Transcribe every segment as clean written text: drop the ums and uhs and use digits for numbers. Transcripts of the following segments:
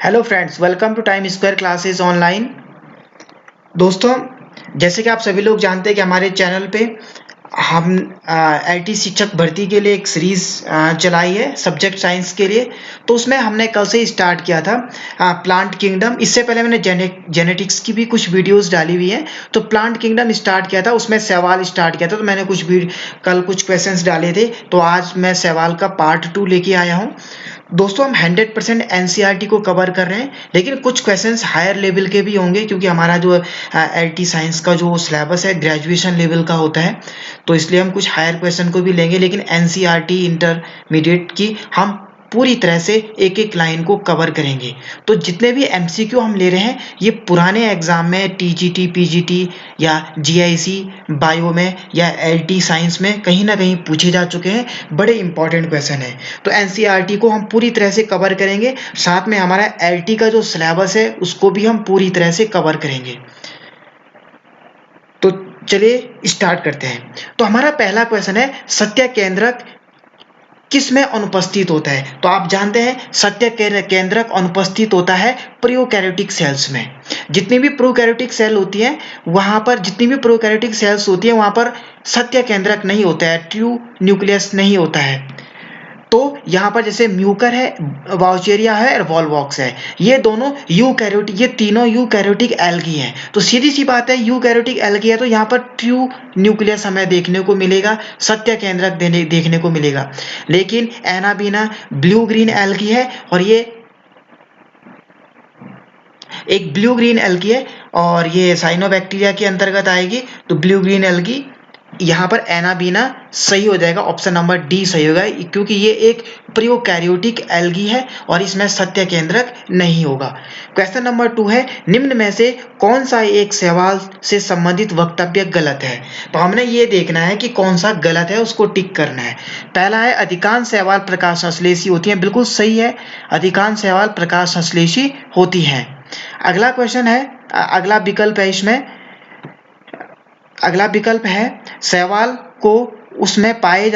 Hello friends, welcome to Time Square Classes online. दोस्तों, जैसे कि आप सभी लोग जानते हैं कि हमारे चैनल पे हम आईटी शिक्षक भर्ती के लिए एक सीरीज चलाई है सब्जेक्ट साइंस के लिए। तो उसमें हमने कल से स्टार्ट किया था प्लांट किंगडम। इससे पहले मैंने जेनेटिक्स की भी कुछ वीडियोस डाली हुई हैं। तो प्लांट किंगडम स्टार्ट किया था, उसमें सवाल स्टार्ट किया था। तो मैंने कल कुछ क्वेश्चंस डाले थे, तो आज मैं सवाल का पार्ट 2 लेके आया हूँ। दोस्तों, हम 100% एनसीईआरटी को कवर कर रहे हैं, लेकिन कुछ क्वेश्चंस हायर लेवल के भी होंगे, क्योंकि हमारा जो आईटी साइंस का जो सिलेबस है ग्रेजुएशन लेवल का होता है। तो इसलिए हम कुछ हायर क्वेश्चन को भी लेंगे, लेकिन एनसीईआरटी इंटरमीडिएट की हम पूरी तरह से एक एक लाइन को कवर करेंगे। तो जितने भी एमसीक्यू हम ले रहे हैं, ये पुराने एग्जाम में टीजीटी, पीजीटी या जीआईसी बायो में या एलटी साइंस में कहीं ना कहीं पूछे जा चुके हैं। बड़े इंपॉर्टेंट क्वेश्चन है। तो एनसीईआरटी को हम पूरी तरह से कवर करेंगे, साथ में हमारा एलटी का जो सिलेबस है उसको भी हम पूरी तरह से कवर करेंगे। तो चलिए स्टार्ट करते हैं। तो हमारा पहला क्वेश्चन है, सत्य केंद्रक किस में अनुपस्थित होता है? तो आप जानते हैं सत्य केंद्रक अनुपस्थित होता है प्रोकैरियोटिक सेल्स में। जितनी भी प्रोकैरियोटिक सेल होती है, वहां पर जितनी भी प्रोकैरियोटिक सेल्स होती है वहां पर सत्य केंद्रक नहीं होता है, ट्रू न्यूक्लियस नहीं होता है। तो यहाँ पर जैसे म्यूकर है, वाउचेरिया है और वॉलवॉक्स है, ये दोनों यूकैरियोटिक, ये तीनों यूकैरियोटिक एल्गी हैं। तो सीधी सी बात है, यूकैरियोटिक एल्गी है तो यहाँ पर ट्रू न्यूक्लियस हमें देखने को मिलेगा, सत्य केंद्रक देखने को मिलेगा। लेकिन एनाबीना ब्लू ग्रीन एल्गी है, और ये एक ब्लू ग्रीन एल्गी है, और ये साइनोबैक्टीरिया के अंतर्गत आएगी। तो ब्लू ग्रीन एल्गी, यहाँ पर एनाबीना सही हो जाएगा, ऑप्शन नंबर डी सही होगा, क्योंकि ये एक प्रोकैरियोटिक एल्गी है और इसमें सत्य केंद्रक नहीं होगा। क्वेश्चन नंबर 2 है, निम्न में से कौन सा एक सवाल से संबंधित वक्तव्य गलत है? तो हमने ये देखना है कि कौन सा गलत है, उसको टिक करना है। पहला है, अधिकांश सवाल प्रकाश संश्लेषी होती हैं। बिल्कुल सही है, अधिकांश सवाल प्रकाश संश्लेषी होती हैं। अगला क्वेश्चन है, अगला विकल्प है इसमें, अगला विकल्प है, शैवाल को उसमें पाए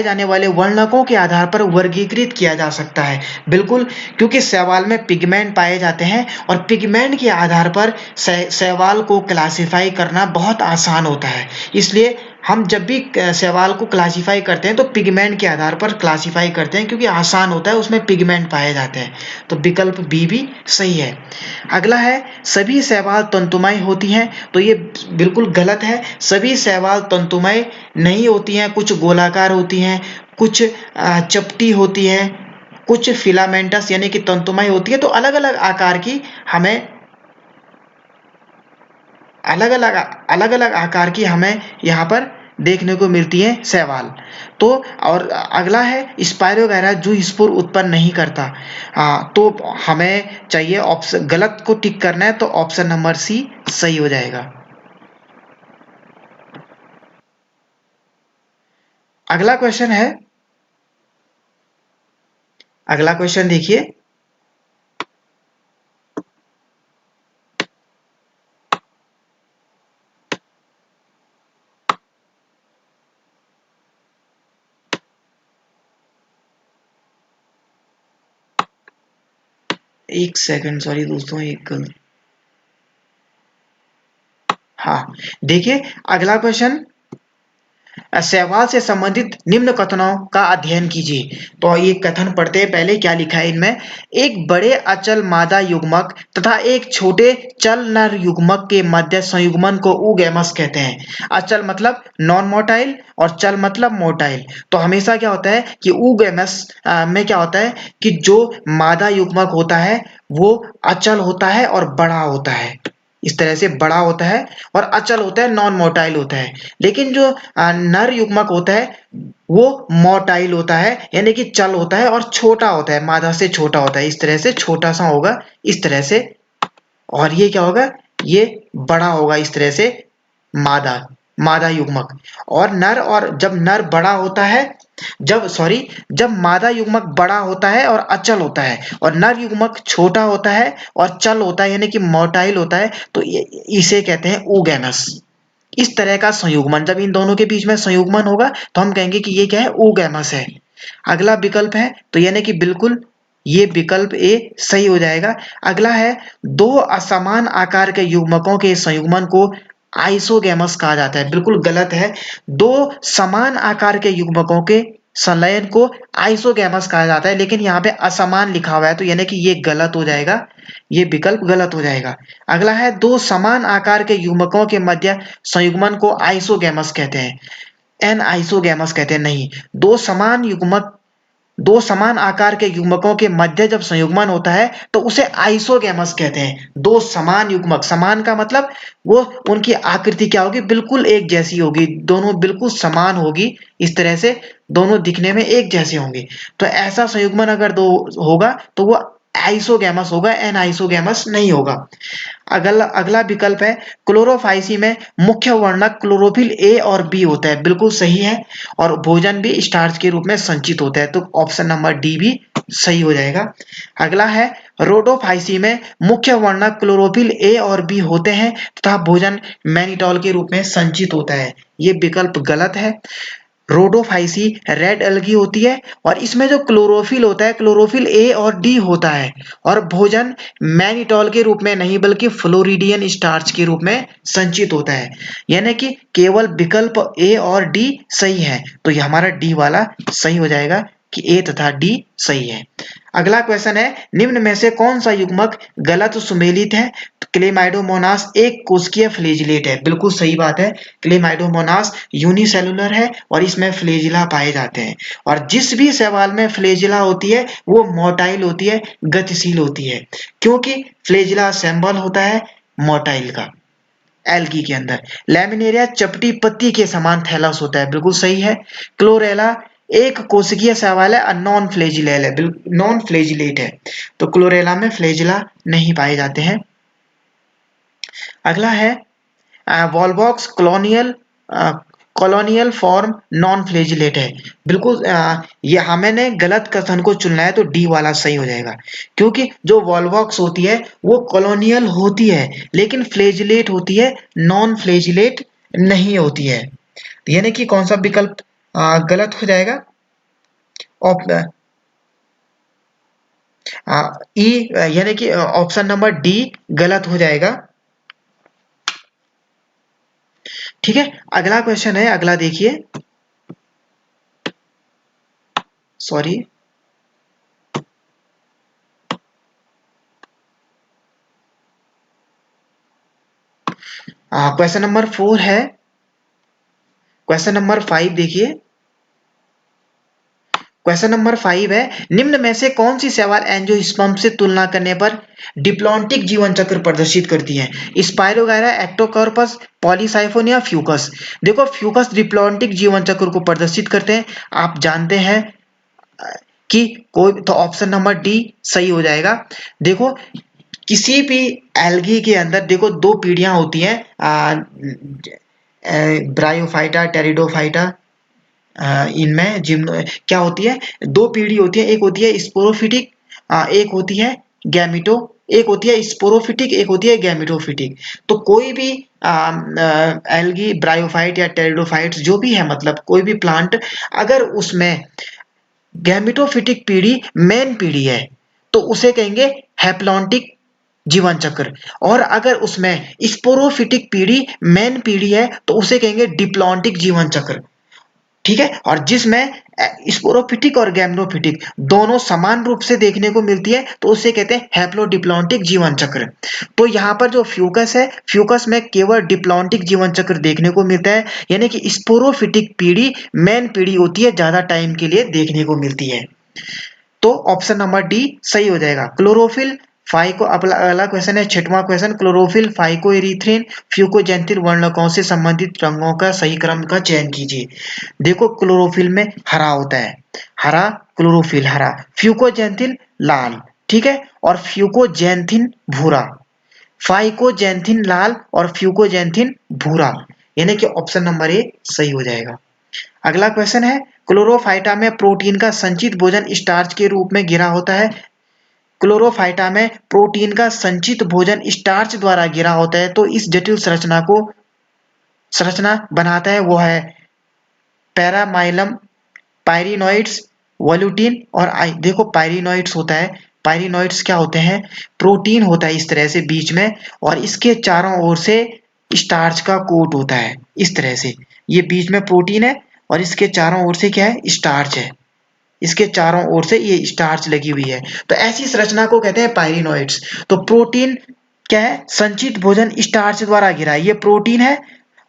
जाने वाले वर्णकों के आधार पर वर्गीकृत किया जा सकता है। बिल्कुल, क्योंकि शैवाल में पिगमेंट पाए जाते हैं और पिगमेंट के आधार पर शैवाल को क्लासिफाई करना बहुत आसान होता है। इसलिए हम जब भी शैवाल को क्लासिफाई करते हैं तो पिगमेंट के आधार पर क्लासिफाई करते हैं, क्योंकि आसान होता है, उसमें पिगमेंट पाए जाते हैं। तो विकल्प बी भी सही है। अगला है, सभी शैवाल तंतुमय होती हैं। तो ये बिल्कुल गलत है, सभी शैवाल तंतुमय नहीं होती हैं। कुछ गोलाकार होती हैं, कुछ चपटी होती हैं, कुछ फिलामेंटस यानी कि तंतुमय होती है। तो अलग अलग आकार की हमें अलग अलग आकार की हमें यहाँ पर देखने को मिलती है शैवाल। तो और अगला है, स्पाइरोगैरा जो स्पोर उत्पन्न नहीं करता। तो हमें चाहिए ऑप्शन, गलत को टिक करना है, तो ऑप्शन नंबर सी सही हो जाएगा। अगला क्वेश्चन है, अगला क्वेश्चन देखिए, एक सेकंड, सॉरी दोस्तों, हाँ देखिए, अगला क्वेश्चन, शैवाल से संबंधित निम्न कथनों का अध्ययन कीजिए। तो ये कथन पढ़ते हैं, पहले क्या लिखा है इनमें, एक बड़े अचल मादा युग्मक तथा एक छोटे चल नर युग्मक के मध्य संयुग्मन को ऊगैमस कहते हैं। अचल मतलब नॉन मोटाइल और चल मतलब मोटाइल। तो हमेशा क्या होता है कि ऊगैमस में क्या होता है कि जो मादा युग्मक होता है वो अचल होता है और बड़ा होता है, इस तरह से बड़ा होता है, और अचल होता है, नॉन मोटाइल होता है। लेकिन जो नर युग्मक होता है वो मोटाइल होता है, यानी कि चल होता है और छोटा होता है, मादा से छोटा होता है, इस तरह से छोटा सा होगा, इस तरह से। और ये क्या होगा, ये बड़ा होगा, इस तरह से, मादा मादा युग्मक। और जब नर बड़ा होता है, जब मादा युग्मक बड़ा होता है और अचल होता है, और नर युग्मक छोटा होता है और चल होता है, यानी कि मोटाइल होता है, तो इसे कहते हैं oogamous। इस तरह का संयुग्मन, जब इन दोनों के बीच में संयुग्मन होगा तो हम कहेंगे कि ये क्या है, oogamous है। अगला विकल्प है, तो यानी कि बिल्कुल ये विकल्प ए सही हो जाएगा। अगला है, दो असमान आकार के युग्मकों के संयुग्मन को आइसोगैमस कहा जाता है। बिल्कुल गलत है। दो समान आकार के युग्मकों के संलयन को आइसोगैमस कहा जाता है, लेकिन यहाँ पे असमान लिखा हुआ है तो यानी कि ये गलत हो जाएगा, ये विकल्प गलत हो जाएगा। अगला है, दो समान आकार के युग्मकों के मध्य संयुग्मन को आइसोगैमस कहते हैं, एन आइसोगैमस कहते हैं। नहीं, दो समान आकार के युग्मकों के मध्य जब संयुग्मन होता है तो उसे आइसोगैमस कहते हैं। दो समान युग्मक, समान का मतलब वो उनकी आकृति क्या होगी, बिल्कुल एक जैसी होगी, दोनों बिल्कुल समान होगी, इस तरह से दोनों दिखने में एक जैसे होंगे। तो ऐसा संयुग्मन अगर दो होगा तो वो आइसोगैमस होगा, एन आइसोगैमस नहीं होगा। अगला अगला विकल्प है, क्लोरोफाइसी में मुख्य वर्णक क्लोरोफिल ए और बी होता है। बिल्कुल सही है। और भोजन भी स्टार्च के रूप में संचित होता है, तो ऑप्शन नंबर डी भी सही हो जाएगा। अगला है, रोडोफाइसी में मुख्य वर्णक क्लोरोफिल ए और बी होते हैं तथा भोजन मैनिटॉल के रूप में संचित होता है। ये विकल्प गलत है। रोडोफाइसी रेड एल्गी होती है और इसमें जो क्लोरोफिल होता है, क्लोरोफिल ए और डी होता है, और भोजन मैनिटॉल के रूप में नहीं बल्कि फ्लोरिडियन स्टार्च के रूप में संचित होता है। यानी कि केवल विकल्प ए और डी सही है, तो ये हमारा डी वाला सही हो जाएगा कि ए तथा डी सही है। अगला क्वेश्चन है, निम्न में से कौन सा युग्मक गलत सुमेलित है? क्लेमाइडोमोनास एक कोशिकीय फ्लैजिलेट है। बिल्कुल सही बात है। क्लेमाइडोमोनास यूनिसेलुलर है और इसमें फ्लैजिला पाए जाते हैं, और जिस भी शैवाल में फ्लैजिला होती है वो मोटाइल होती है, गतिशील होती है, क्योंकि फ्लैजिला सिंबल होता है मोटाइल का। एल्गी के अंदर लैमिनेरिया चपटी पत्ती के समान थैलस होता है। बिल्कुल सही है। क्लोरेला एक कोशिकीय शैवाल है, नॉन फ्लैजिलेट है, नॉन फ्लैजिलेट है, तो क्लोरेला में फ्लैजिला नहीं पाए जाते हैं। अगला है, wallbox colonial form non flagellate है। बिल्कुल ये हमने गलत कथन को चुनना है, तो डी वाला सही हो जाएगा, क्योंकि जो वॉलबॉक्स होती है वो कॉलोनियल होती है लेकिन फ्लैजिलेट होती है, नॉन फ्लैजिलेट नहीं होती है। यानी कि कौन सा विकल्प गलत हो जाएगा? ई, यानी कि ऑप्शन नंबर डी गलत हो जाएगा। ठीक है। अगला क्वेश्चन है, अगला देखिए, सॉरी, क्वेश्चन नंबर 4 है। क्वेश्चन नंबर 5 देखिए। क्वेश्चन नंबर 5 है, निम्न में से कौन सी शैवाल एंजियोस्पर्म से तुलना करने पर डिप्लॉन्टिक जीवन चक्र प्रदर्शित करती है? स्पाइरोगायरा, एक्टोकॉर्पस, पॉलीसाइफोन या फ्यूकस? देखो, फ्यूकस डिप्लॉन्टिक जीवन चक्र को प्रदर्शित करते हैं, आप जानते हैं कि कोई, तो ऑप्शन नंबर डी सही हो जाएगा। देखो, किसी भी एल्गी के अंदर देखो दो पीढ़ियां होती हैं, ब्रायोफाइटा, टेरिडोफाइटा, इनमें जिम क्या होती है, दो पीढ़ी होती है, एक होती है स्पोरोफिटिक, एक होती है गैमिटो, एक होती है स्पोरोफिटिक, एक होती है गैमिटोफिटिक। तो कोई भी एल्गी, ब्रायोफाइट या टेरिडोफाइट्स जो भी है, मतलब कोई भी प्लांट, अगर उसमें गैमिटोफिटिक पीढ़ी मेन पीढ़ी है तो उसे कहेंगे हैप्लॉन्टिक जीवन चक्र, और अगर उसमें स्पोरोफिटिक पीढ़ी मेन पीढ़ी है तो उसे कहेंगे डिप्लॉन्टिक जीवन चक्र। ठीक है। और जिसमें स्पोरोफिटिक और गैम्नोफिटिक दोनों समान रूप से देखने को मिलती है तो उसे कहते हैं हैप्लोडिप्लॉन्टिक जीवन चक्र। तो यहाँ पर जो फ्यूकस है, फ्यूकस में केवल डिप्लॉन्टिक जीवन चक्र देखने को मिलता है, यानी कि स्पोरोफिटिक पीढ़ी मेन पीढ़ी होती है, ज्यादा टाइम के लिए देखने को मिलती है। तो ऑप्शन नंबर डी सही हो जाएगा। क्लोरोफिल फाइको, अगला क्वेश्चन है, छठवां क्वेश्चन, क्लोरोफिल, फाइकोएरिथ्रिन, फ्यूकोजेंथिन वर्णकों से संबंधित रंगों का सही क्रम का चयन कीजिए। देखो, क्लोरोफिल में हरा होता है, हरा क्लोरोफिल हरा, फ्यूकोजेंथिन लाल, ठीक है, और फ्यूकोजेंथिन भूरा, फाइकोजेंथिन लाल और फ्यूकोजेंथिन भूरा, यानी कि ऑप्शन नंबर ए सही हो जाएगा। अगला क्वेश्चन है, क्लोरोफाइटा में प्रोटीन का संचित भोजन स्टार्च के रूप में गिरा होता है। क्लोरोफाइटा में प्रोटीन का संचित भोजन स्टार्च द्वारा गिरा होता है, तो इस जटिल संरचना बनाता है वो है पैरामाइलम, पायरिनोइड्स, वोल्यूटिन और देखो पायरिनोइड्स होता है। पायरिनोइड्स क्या होते हैं? प्रोटीन होता है इस तरह से बीच में, और इसके चारों ओर से स्टार्च का कोट होता है इस तरह से। ये बीच में प्रोटीन है और इसके चारों ओर से क्या है? स्टार्च है। इसके चारों ओर से ये स्टार्च लगी हुई है। तो ऐसी संरचना को कहते हैं पायरिनोइड्स। तो प्रोटीन क्या है? संचित भोजन स्टार्च द्वारा घिरा है। ये प्रोटीन है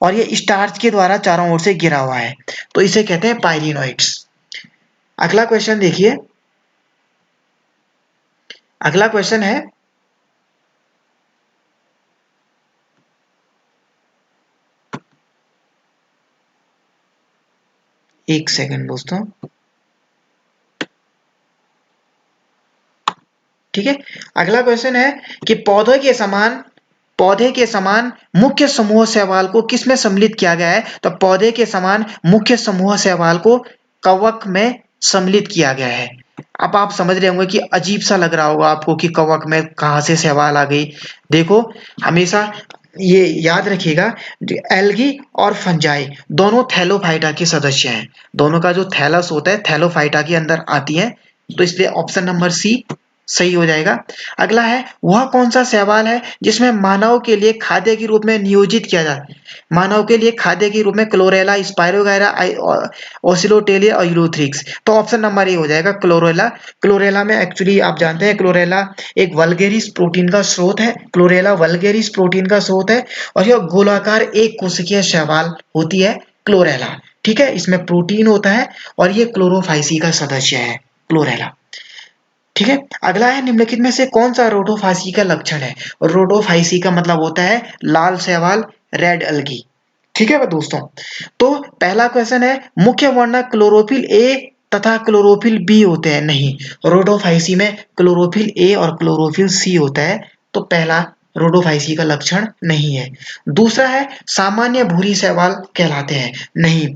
और ये स्टार्च के द्वारा चारों ओर से घिरा हुआ है, तो इसे कहते हैं पायरिनोइड्स। अगला क्वेश्चन देखिए। अगला क्वेश्चन है, एक सेकंड दोस्तों, ठीक है। अगला क्वेश्चन है कि पौधे के समान मुख्य समूह शैवाल को किसमें सम्मिलित किया गया है? तो पौधे के समान मुख्य समूह शैवाल को कवक में सम्मिलित किया गया है। अब आप समझ रहे होंगे कि अजीब सा लग रहा होगा आपको कि कवक में कहां से शैवाल आ गई। देखो, हमेशा ये याद रखिएगा, एल्गी और फंजाई दोनों थैलोफाइटा के सदस्य हैं। दोनों का जो थैलस होता है थैलोफाइटा के अंदर आती है, तो इसलिए ऑप्शन नंबर सी सही हो जाएगा। अगला है, वह कौन सा शैवाल है जिसमें मानव के लिए खाद्य के रूप में नियोजित किया जाता है? मानव के लिए खाद्य के रूप में क्लोरेला, स्पायरोगायरा, ओसिलोटेलिया और यूलोथ्रिक्स। तो ऑप्शन नंबर ए हो जाएगा क्लोरेला। क्लोरेला में एक्चुअली आप जानते हैं क्लोरेला एक वल्गेरिस प्रोटीन का स्रोत है। क्लोरेला वल्गेरिस प्रोटीन का स्रोत है और यह गोलाकार एक कोशिकीय शैवाल होती है क्लोरेला। ठीक है, इसमें प्रोटीन होता है और ये क्लोरोफाइसी का सदस्य है क्लोरेला। ठीक है। अगला है, निम्नलिखित में से कौन सा रोडोफाइसी का लक्षण है? रोडोफाइसी का मतलब होता है लाल शैवाल, रेड अलगी। ठीक है दोस्तों। तो पहला क्वेश्चन है, मुख्य वर्णक क्लोरोफिल ए तथा क्लोरोफिल बी होते हैं? नहीं, रोडोफाइसी में क्लोरोफिल ए और क्लोरोफिल सी होता है, तो पहला रोडोफाइसी का लक्षण नहीं है। दूसरा है, सामान्य भूरी शैवाल कहलाते हैं? नहीं,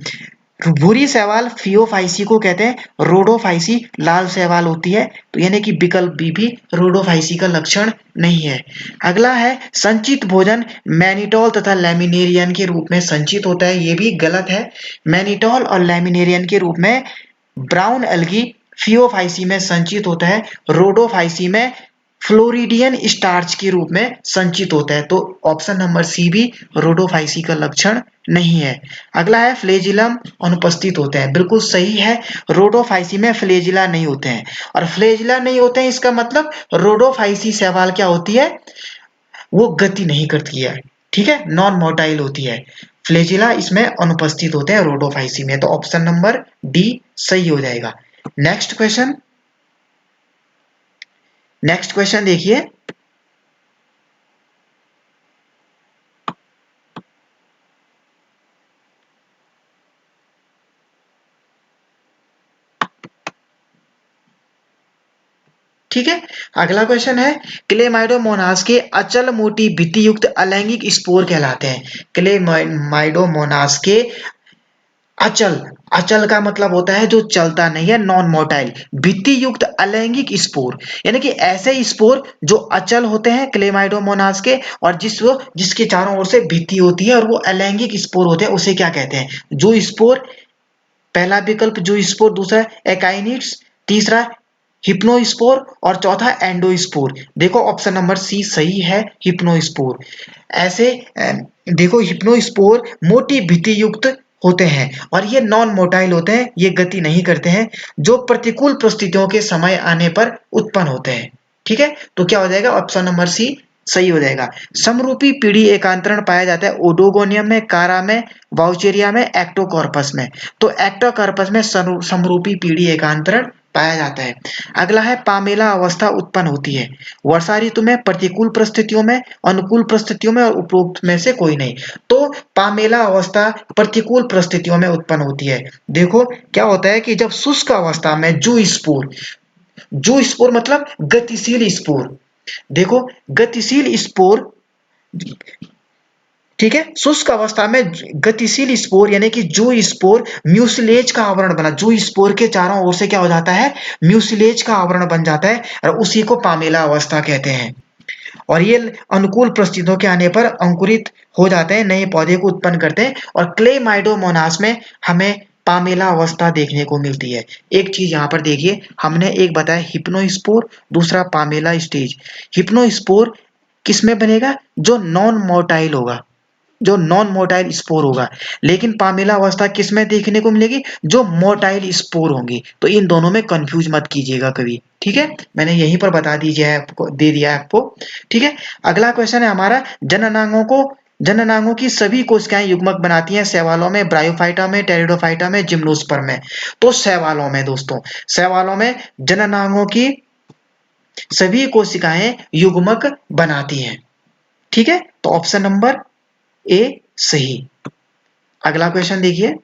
भूरी शैवाल फियोफाइसी को कहते हैं, रोडोफाइसी लाल शैवाल होती है, तो यानी कि विकल्प बी भी रोडोफाइसी का लक्षण नहीं है। अगला है, संचित भोजन मैनिटोल तथा लैमिनेरियन के रूप में संचित होता है? ये भी गलत है। मैनिटोल और लैमिनेरियन के रूप में ब्राउन एल्गी फियोफाइसी में संचित होता है, रोडोफाइसी में फ्लोरिडियन स्टार्च के रूप में संचित होता है, तो ऑप्शन नंबर सी भी रोडोफाइसी का लक्षण नहीं है। अगला है, फ्लेजिलम अनुपस्थित होते हैं? बिल्कुल सही है, रोडोफाइसी में फ्लेजिला नहीं होते हैं, और फ्लेजिला नहीं होते हैं इसका मतलब रोडोफाइसी शैवाल क्या होती है? वो गति नहीं करती है। ठीक है, नॉन मोटाइल होती है। फ्लेजिला इसमें अनुपस्थित होते हैं रोडोफाइसी में, तो ऑप्शन नंबर डी सही हो जाएगा। Next question. नेक्स्ट क्वेश्चन देखिए। ठीक है, अगला क्वेश्चन है, क्लेमाइडोमोनास के अचल मोटी भित्ति युक्त अलैंगिक स्पोर कहलाते हैं? क्लेमाइडोमोनास के अचल, अचल का मतलब होता है जो चलता नहीं है, नॉन मोटाइल। भित्ति युक्त अलैंगिक स्पोर यानी कि ऐसे स्पोर जो अचल होते हैं क्लेमाइडोमोनास के, और जिसके चारों ओर से भित्ति होती है और वो अलैंगिक स्पोर होते हैं, उसे क्या कहते हैं? जो स्पोर, पहला विकल्प जो स्पोर, दूसरा एकाइनिड्स, तीसरा हिप्नोस्पोर और चौथा एंडोस्पोर। देखो ऑप्शन नंबर सी सही है, हिप्नोस्पोर। ऐसे देखो, हिप्नोस्पोर मोटी भित्ति युक्त होते हैं और ये नॉन मोटाइल होते हैं, ये गति नहीं करते हैं, जो प्रतिकूल परिस्थितियों के समय आने पर उत्पन्न होते हैं। ठीक है, तो क्या हो जाएगा? ऑप्शन नंबर सी सही हो जाएगा। समरूपी पीढ़ी एकांतरण पाया जाता है ओडोगोनियम में, कारा में, वाउचेरिया में, एक्टोकॉर्पस में। तो एक्टोकॉर्पस में समरूपी पीढ़ी एकांतरण पाया जाता है। अगला है, पामेला अवस्था उत्पन्न होती है वर्षा ऋतु में, प्रतिकूल परिस्थितियों में, अनुकूल परिस्थितियों में, और उपरोक्त में से कोई नहीं। तो पामेला अवस्था प्रतिकूल परिस्थितियों में उत्पन्न होती है। देखो क्या होता है कि जब शुष्क अवस्था में जू स्पोर मतलब गतिशील स्पोर, देखो गतिशील स्पोर, ठीक है, शुष्क अवस्था में गतिशील स्पोर यानी कि जो स्पोर म्यूसिलेज का आवरण बना, जो स्पोर के चारों ओर से क्या हो जाता है? म्यूसिलेज का आवरण बन जाता है, और उसी को पामेला अवस्था कहते हैं। और ये अनुकूल परिस्थितियों के आने पर अंकुरित हो जाते हैं, नए पौधे को उत्पन्न करते हैं। और क्लेमाइडोमोनास में हमें पामेला अवस्था देखने को मिलती है। एक चीज यहाँ पर देखिए, हमने एक बताया हिप्नोस्पोर, दूसरा पामेला स्टेज। हिप्नोस्पोर किसमें बनेगा? जो नॉन मोटाइल होगा, जो नॉन मोटाइल स्पोर होगा। लेकिन पामेला अवस्था किसमें देखने को मिलेगी? जो मोटाइल स्पोर होंगे। तो इन दोनों में कंफ्यूज मत कीजिएगा कभी, ठीक है। मैंने यहीं पर बता दीजिए आपको, दे दिया आपको, ठीक है। अगला क्वेश्चन है हमारा, जननांगों की सभी कोशिकाएं युग्मक बनाती हैं शैवालों में, ब्रायोफाइटा में, टेरिडोफाइटा में, जिम्नोस्पर्म में। तो शैवालों में दोस्तों, शैवालों में जननांगों की सभी कोशिकाएं युग्मक बनाती हैं, ठीक है। तो ऑप्शन नंबर ए सही। अगला क्वेश्चन देखिए,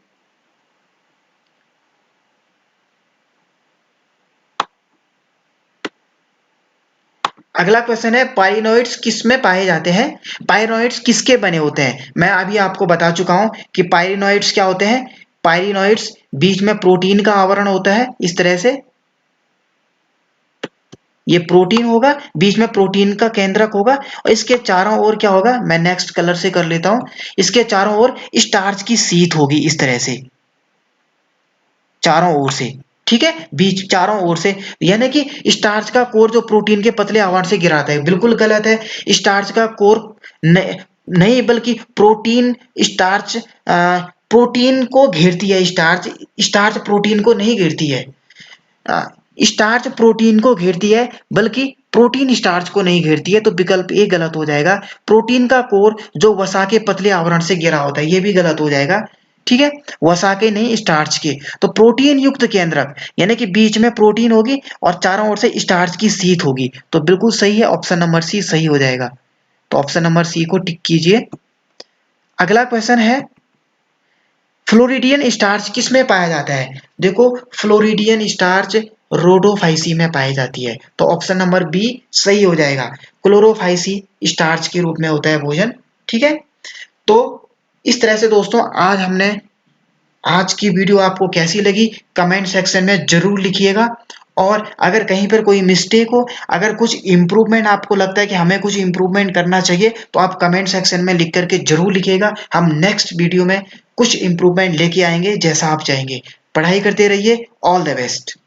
अगला क्वेश्चन है पाइरिनोइड्स किस में पाए जाते हैं? पाइरिनोइड्स किसके बने होते हैं? मैं अभी आपको बता चुका हूं कि पाइरिनोइड्स क्या होते हैं। पाइरिनोइड्स बीच में प्रोटीन का आवरण होता है, इस तरह से ये प्रोटीन होगा, बीच में प्रोटीन का केंद्रक होगा, और इसके चारों ओर क्या होगा, मैं नेक्स्ट कलर से कर लेता हूं, इसके चारों ओर स्टार्च की शीट होगी, इस तरह से चारों ओर से, ठीक है, बीच चारों ओर से। यानी कि स्टार्च का कोर जो प्रोटीन के पतले आवरण से गिराता है, बिल्कुल गलत है। स्टार्च का कोर नहीं, बल्कि प्रोटीन स्टार्च प्रोटीन को घेरती है। स्टार्च स्टार्च प्रोटीन को नहीं घेरती है। स्टार्च प्रोटीन को घेरती है, बल्कि प्रोटीन स्टार्च को नहीं घेरती है। तो विकल्प ए गलत हो जाएगा। प्रोटीन का कोर जो वसा के पतले आवरण से घिरा होता है, ये भी गलत हो जाएगा, ठीक है। वसा के नहीं, स्टार्च के। तो प्रोटीन युक्त केंद्रक, यानी कि बीच में प्रोटीन होगी और चारों ओर से स्टार्च की शीट होगी। तो बिल्कुल सही है, ऑप्शन नंबर सी सही हो जाएगा। तो ऑप्शन नंबर सी को टिक कीजिए। अगला क्वेश्चन है, फ्लोरिडियन स्टार्च किस में पाया जाता है? देखो, फ्लोरिडियन स्टार्च रोडोफाइसी में पाई जाती है। तो ऑप्शन नंबर बी सही हो जाएगा। क्लोरोफाइसी स्टार्च के रूप में होता है भोजन, ठीक है। तो इस तरह से दोस्तों आज की वीडियो आपको कैसी लगी कमेंट सेक्शन में जरूर लिखिएगा। और अगर कहीं पर कोई मिस्टेक हो, अगर कुछ इंप्रूवमेंट आपको लगता है कि हमें कुछ इंप्रूवमेंट करना चाहिए, तो आप कमेंट सेक्शन में लिख करके जरूर लिखिएगा। हम नेक्स्ट वीडियो में कुछ इंप्रूवमेंट लेके आएंगे जैसा आप चाहेंगे। पढ़ाई करते रहिए। All the best.